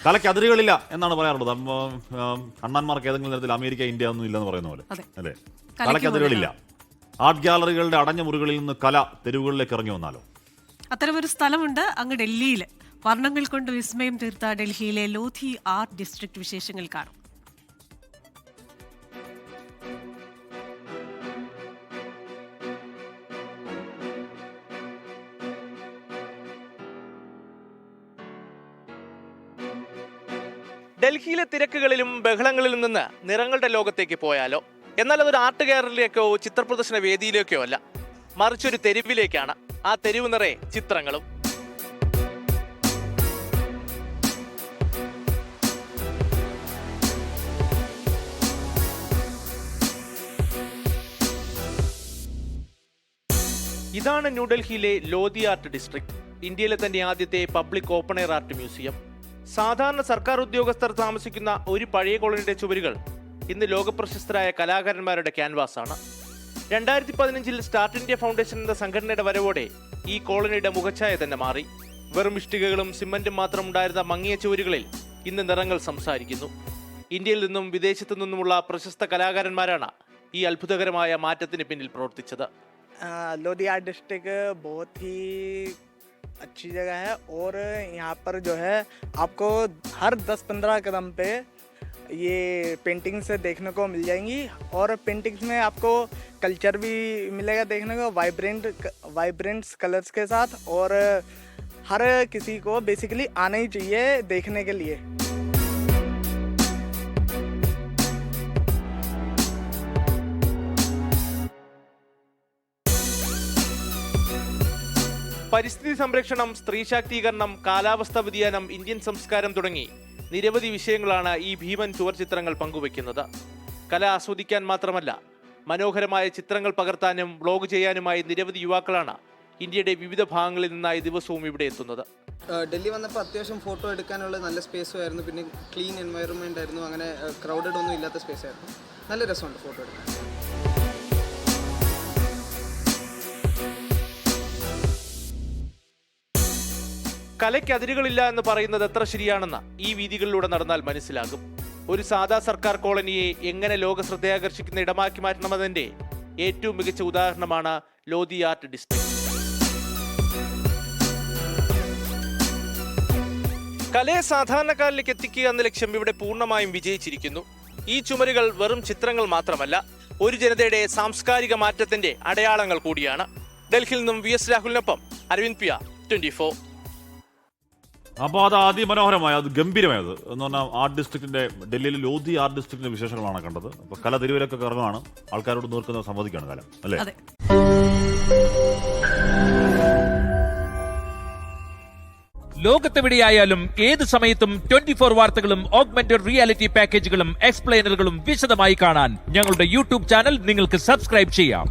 കലയ്ക്ക് അതിരുകളില്ല എന്നാണ് പറയാറുള്ളത്. അണ്ണന്മാർക്ക് ഏതെങ്കിലും തരത്തിൽ അമേരിക്ക, ഇന്ത്യ ഒന്നും ഇല്ലെന്ന് പറയുന്ന പോലെ അല്ലേ? കലയ്ക്ക് അതിരുകളില്ല. ആർട്ട് ഗാലറികളുടെ അടഞ്ഞ മുറികളിൽ നിന്ന് കല തെരുവുകളിലേക്ക് ഇറങ്ങി വന്നാലോ? അത്തരമൊരു സ്ഥലമുണ്ട് അങ്ങ് ഡൽഹിയിൽ. വർണ്ണങ്ങൾ കൊണ്ട് വിസ്മയം തീർത്ത ഡൽഹിയിലെ ലോധി ആർട്ട് ഡിസ്ട്രിക്ട് വിശേഷങ്ങൾ കാണും. ഡൽഹിയിലെ തിരക്കുകളിലും ബഹളങ്ങളിലും നിന്ന് നിറങ്ങളുടെ ലോകത്തേക്ക് പോയാലോ? എന്നാൽ അതൊരു ആർട്ട് ഗാലറിയിലേക്കോ ചിത്രപ്രദർശന വേദിയിലേക്കോ അല്ല, മറിച്ചൊരു തെരുവിലേക്കാണ്. ആ തെരുവ് നിറയെ ചിത്രങ്ങളും. ഇതാണ് ന്യൂഡൽഹിയിലെ ലോധി ആർട്ട് ഡിസ്ട്രിക്ട്, ഇന്ത്യയിലെ തന്നെ ആദ്യത്തെ public open air art museum. സാധാരണ സർക്കാർ ഉദ്യോഗസ്ഥർ താമസിക്കുന്ന ഒരു പഴയ കോളനിയുടെ ചുവരുകൾ ഇന്ന് ലോകപ്രശസ്തരായ കലാകാരന്മാരുടെ ക്യാൻവാസാണ്. 2015-ൽ സ്റ്റാർട്ട് ഇന്ത്യ ഫൗണ്ടേഷൻ എന്ന സംഘടനയുടെ വരവോടെ ഈ കോളനിയുടെ മുഖച്ഛായ തന്നെ മാറി. വെറും ഇഷ്ടികകളും സിമന്റും മാത്രം ഉണ്ടായിരുന്ന മങ്ങിയ ചുവരുകളിൽ ഇന്ന് നിറങ്ങൾ സംസാരിക്കുന്നു. ഇന്ത്യയിൽ നിന്നും വിദേശത്തു നിന്നുമുള്ള പ്രശസ്ത കലാകാരന്മാരാണ് ഈ അത്ഭുതകരമായ മാറ്റത്തിന് പിന്നിൽ പ്രവർത്തിച്ചത്. लोधी आर्ट डिस्ट्रिक्ट बहुत ही अच्छी जगह है और यहाँ पर जो है आपको हर 10-15 कदम पे ये पेंटिंग्स देखने को मिल जाएंगी और पेंटिंग्स में आपको कल्चर भी मिलेगा देखने को, वाइब्रेंट्स कलर्स के साथ, और हर किसी को बेसिकली आना ही चाहिए देखने के लिए. പരിസ്ഥിതി സംരക്ഷണം, സ്ത്രീ ശാക്തീകരണം, കാലാവസ്ഥാ വ്യതിയാനം, ഇന്ത്യൻ സംസ്കാരം തുടങ്ങി നിരവധി വിഷയങ്ങളാണ് ഈ ഭീമൻ ചുവർചിത്രങ്ങൾ പങ്കുവയ്ക്കുന്നത്. കല ആസ്വദിക്കാൻ മാത്രമല്ല, മനോഹരമായ ചിത്രങ്ങൾ പകർത്താനും വ്ളോഗ് ചെയ്യാനുമായി നിരവധി യുവാക്കളാണ് ഇന്ത്യയുടെ വിവിധ ഭാഗങ്ങളിൽ നിന്നായി ദിവസവും ഇവിടെ എത്തുന്നത്. ഡൽഹി വന്നപ്പോൾ അത്യാവശ്യം ഫോട്ടോ എടുക്കാനുള്ള നല്ല സ്പേസും ആയിരുന്നു, പിന്നെ ക്ലീൻ എൻവയറൺമെൻ്റ് ആയിരുന്നു, അങ്ങനെ ക്രൗഡഡ് ഒന്നും ഇല്ലാത്ത സ്പേസ് ആയിരുന്നു. നല്ല രസമുണ്ട് ഫോട്ടോ എടുക്കാൻ. കലയ്ക്ക് അതിരുകളില്ല എന്ന് പറയുന്നത് എത്ര ശരിയാണെന്ന് ഈ വീഥികളിലൂടെ നടന്നാൽ മനസ്സിലാകും. ഒരു സാധാ സർക്കാർ കോളനിയെ എങ്ങനെ ലോക ശ്രദ്ധയാകർഷിക്കുന്ന ഇടമാക്കി മാറ്റണമെന്നതിന്റെ ഏറ്റവും മികച്ച ഉദാഹരണമാണ് ലോധി ആർട്ട് ഡിസ്ട്രിക്ട്. കലയെ സാധാരണക്കാരിലേക്ക് എത്തിക്കുക എന്ന ലക്ഷ്യം ഇവിടെ പൂർണ്ണമായും വിജയിച്ചിരിക്കുന്നു. ഈ ചുമരുകൾ വെറും ചിത്രങ്ങൾ മാത്രമല്ല, ഒരു ജനതയുടെ സാംസ്കാരിക മാറ്റത്തിന്റെ അടയാളങ്ങൾ കൂടിയാണ്. ഡൽഹിയിൽ നിന്നും VS രാഹുലിനൊപ്പം അരവിന്ദ് പിയ, 24. അപ്പോൾ അത് അതിമനോഹരമായ, അത് ഗംഭീരമായത് എന്ന് പറഞ്ഞാൽ ആർട്ട് ഡിസ്ട്രിക്റ്റിന്റെ, ഡൽഹിയിലെ ലോധി ആർട്ട് ഡിസ്ട്രിക്റ്റിന്റെ വിശേഷങ്ങളാണ് കണ്ടത്. അപ്പോൾ കല തെരുവിലൊക്കെ ഇറങ്ങുകയാണ്, ആൾക്കാരോട് നേർക്കുന്ന സംവദിക്കുകയാണ് കല, അല്ലേ? ലോകത്തെവിടെയായാലും ഏത് സമയത്തും 24 വാർത്തകളും ഓഗ്മെന്റഡ് റിയാലിറ്റി പാക്കേജുകളും എക്സ്പ്ലെയിനറുകളും വിശദമായി കാണാൻ ഞങ്ങളുടെ യൂട്യൂബ് ചാനൽ നിങ്ങൾക്ക് സബ്സ്ക്രൈബ് ചെയ്യാം.